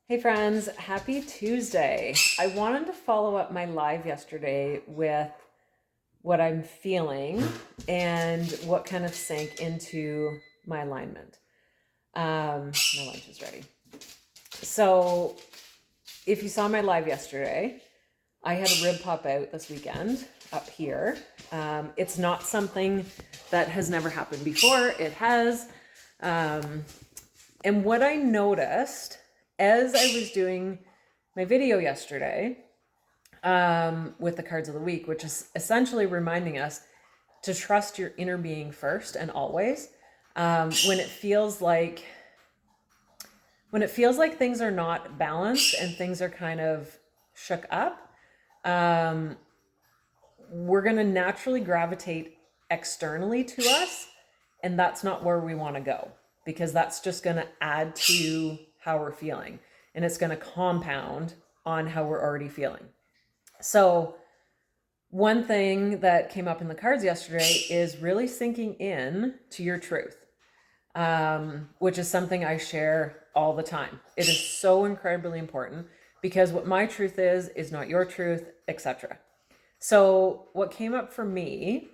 Hey friends, happy Tuesday. I wanted to follow up my live yesterday with what I'm feeling and what kind of sank into my alignment. My lunch is ready. So, if you saw my live yesterday, I had a rib pop out this weekend up here. It's not something that has never happened before, it has. And what I noticed as I was doing my video yesterday with the cards of the week, which is essentially reminding us to trust your inner being first and always. When it feels like things are not balanced and things are kind of shook up, we're going to naturally gravitate externally to us, and that's not where we want to go, because that's just going to add to how we're feeling, and it's going to compound on how we're already feeling. So one thing that came up in the cards yesterday is really sinking in to your truth, which is something I share all the time. It is so incredibly important, because what my truth is not your truth, etc. So what came up for me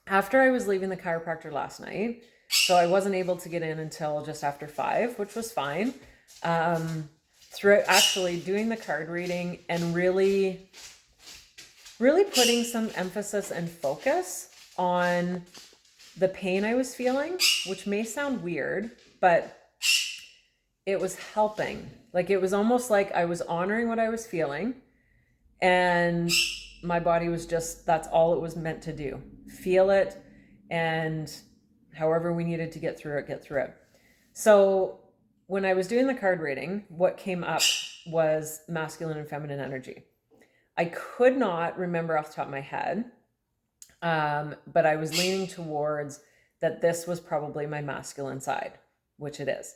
after I was leaving the chiropractor last night, so I wasn't able to get in until just after 5, which was fine. Through actually doing the card reading and really putting some emphasis and focus on the pain I was feeling, which may sound weird, but it was helping. Like, it was almost like I was honoring what I was feeling, and my body was just, that's all it was meant to do. Feel it, and however we needed to get through it. So when I was doing the card reading, what came up was masculine and feminine energy. I could not remember off the top of my head, but I was leaning towards that this was probably my masculine side, which it is.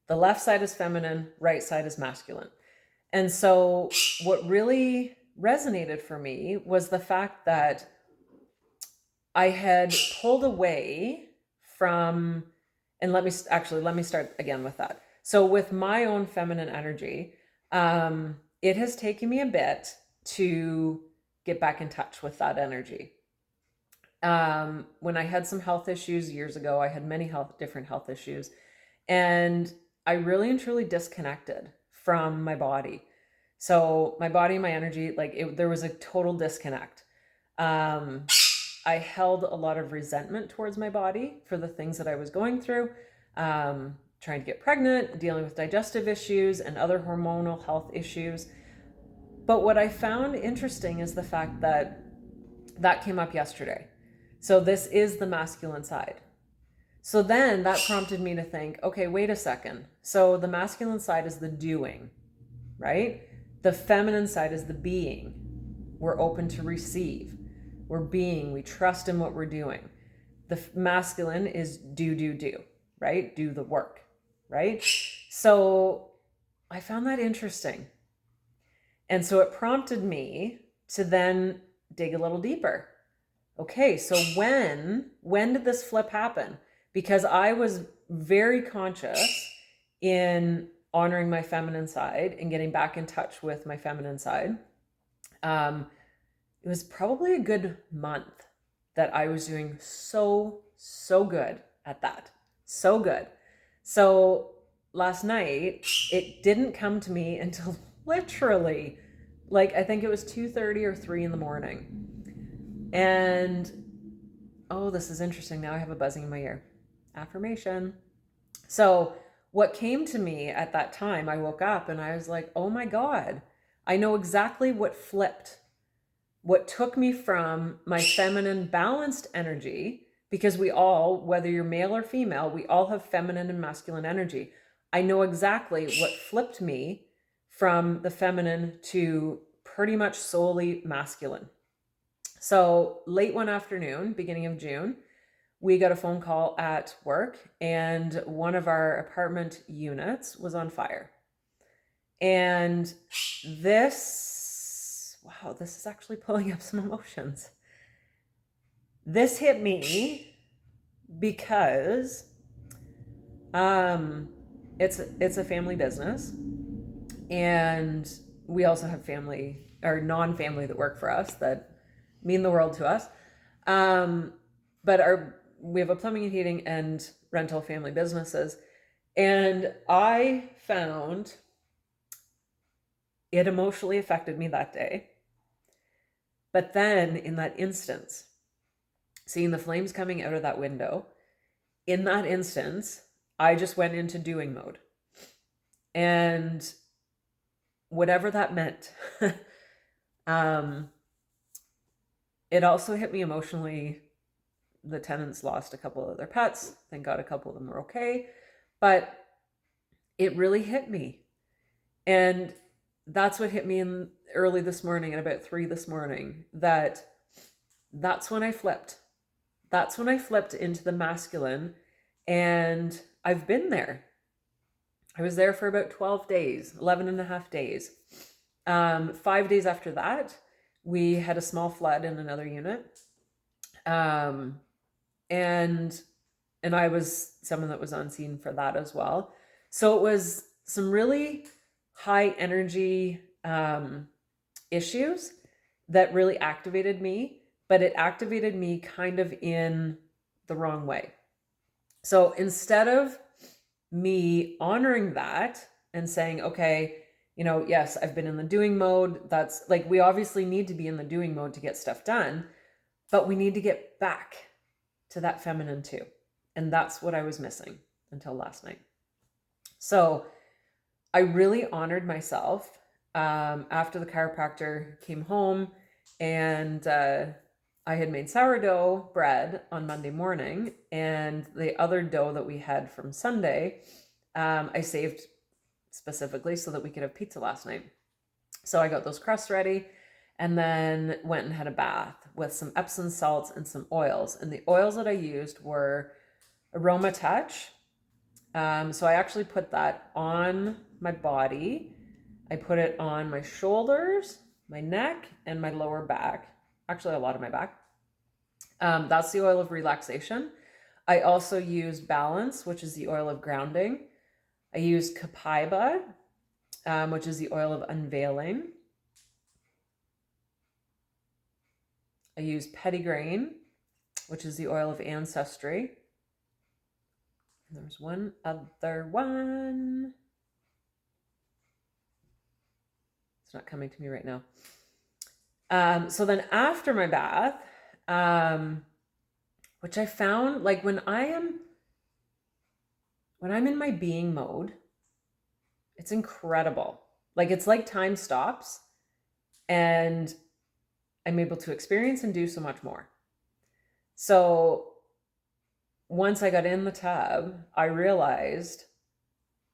The left side is feminine, right side is masculine. And so what really resonated for me was the fact that I had pulled away from, and let me start again with that. So with my own feminine energy, it has taken me a bit to get back in touch with that energy. When I had some health issues years ago, I had many different health issues, and I really and truly disconnected from my body. So my body, my energy, there was a total disconnect. I held a lot of resentment towards my body for the things that I was going through, trying to get pregnant, dealing with digestive issues and other hormonal health issues. But what I found interesting is the fact that came up yesterday. So this is the masculine side. So then that prompted me to think, okay, wait a second. So the masculine side is the doing, right? The feminine side is the being. We're open to receive. We're being. We trust in what we're doing. The masculine is do, right? Do the work, right? So I found that interesting. And so it prompted me to then dig a little deeper. Okay, so when did this flip happen? Because I was very conscious in honoring my feminine side and getting back in touch with my feminine side. It was probably a good month that I was doing so good at that. So good. So last night, it didn't come to me until literally, I think it was 2:30 or 3 in the morning. And oh, this is interesting. Now I have a buzzing in my ear. Affirmation. So what came to me at that time, I woke up and I was like, oh my God, I know exactly what flipped. What took me from my feminine balanced energy, because we all, whether you're male or female, we all have feminine and masculine energy. I know exactly what flipped me from the feminine to pretty much solely masculine. So late one afternoon, beginning of June, we got a phone call at work, and one of our apartment units was on fire. And this is actually pulling up some emotions. This hit me because it's a family business, And we also have family or non-family that work for us that mean the world to us. But we have a plumbing and heating and rental family businesses. And I found it emotionally affected me that day. But then in that instance, seeing the flames coming out of that window, in that instance, I just went into doing mode. And whatever that meant, it also hit me emotionally. The tenants lost a couple of their pets. Thank God a couple of them were okay. But it really hit me. And that's what hit me in early this morning at about 3 this morning, that's when I flipped. That's when I flipped into the masculine. And I've been there. I was there for about 12 days, 11 and a half days. 5 days after that, we had a small flood in another unit. And I was someone that was on scene for that as well. So it was some really high energy issues that really activated me, but it activated me kind of in the wrong way. So instead of me honoring that and saying, okay, yes, I've been in the doing mode. That's like, we obviously need to be in the doing mode to get stuff done, but we need to get back to that feminine too. And that's what I was missing until last night. So I really honored myself after the chiropractor came home, and I had made sourdough bread on Monday morning, and the other dough that we had from Sunday, I saved specifically so that we could have pizza last night. So I got those crusts ready and then went and had a bath with some Epsom salts and some oils. And the oils that I used were Aroma Touch. So I actually put that on my body. I put it on my shoulders, my neck, and my lower back. Actually, a lot of my back. That's the oil of relaxation. I also used Balance, which is the oil of grounding. I used Copaiba, which is the oil of unveiling. I used Petitgrain, which is the oil of ancestry. And there's one other one. It's not coming to me right now. So then after my bath, which I found, like, when I'm in my being mode, it's incredible. Like, it's like time stops and I'm able to experience and do so much more. So once I got in the tub, I realized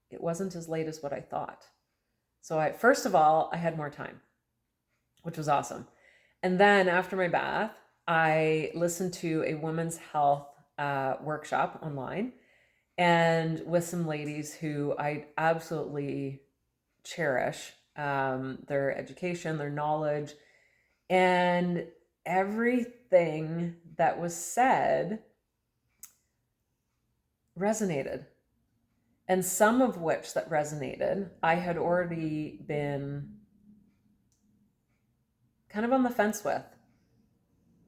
it wasn't as late as what I thought. So first of all, I had more time, which was awesome. And then after my bath, I listened to a women's health workshop online, and with some ladies who I absolutely cherish, their education, their knowledge, and everything that was said resonated. And some of which that resonated, I had already been kind of on the fence with.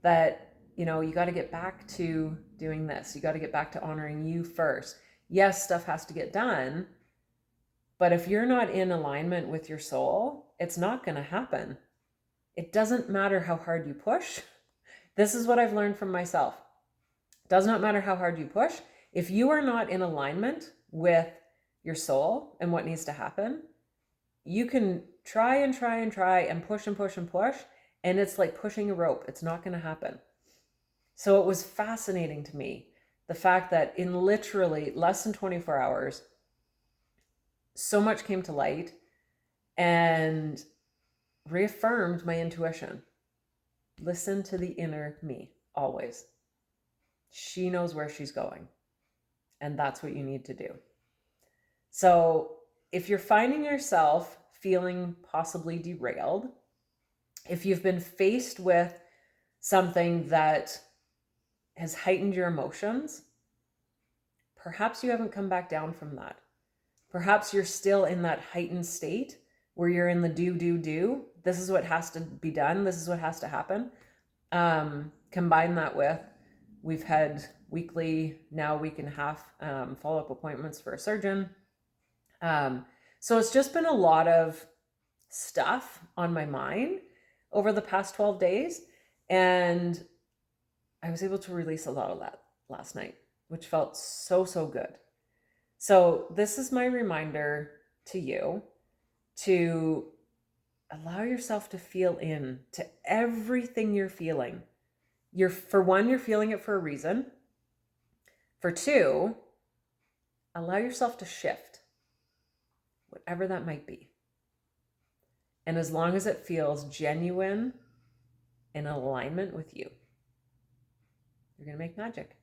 That, you got to get back to doing this. You got to get back to honoring you first. Yes, stuff has to get done, but if you're not in alignment with your soul, it's not going to happen. It doesn't matter how hard you push. This is what I've learned from myself. It does not matter how hard you push. If you are not in alignment with your soul and what needs to happen, you can try and try and try and push and push and push. And it's like pushing a rope. It's not going to happen. So it was fascinating to me, the fact that in literally less than 24 hours, so much came to light and reaffirmed my intuition. Listen to the inner me, always. She knows where she's going. And that's what you need to do. So if you're finding yourself feeling possibly derailed, if you've been faced with something that has heightened your emotions, perhaps you haven't come back down from that. Perhaps you're still in that heightened state where you're in the do. This is what has to be done. This is what has to happen. Combine that with, we've had weekly, now week and a half follow-up appointments for a surgeon. So it's just been a lot of stuff on my mind over the past 12 days. And I was able to release a lot of that last night, which felt so, so good. So this is my reminder to you to allow yourself to feel in to everything you're feeling. For one, you're feeling it for a reason. For two, allow yourself to shift, whatever that might be. And as long as it feels genuine and in alignment with you, you're going to make magic.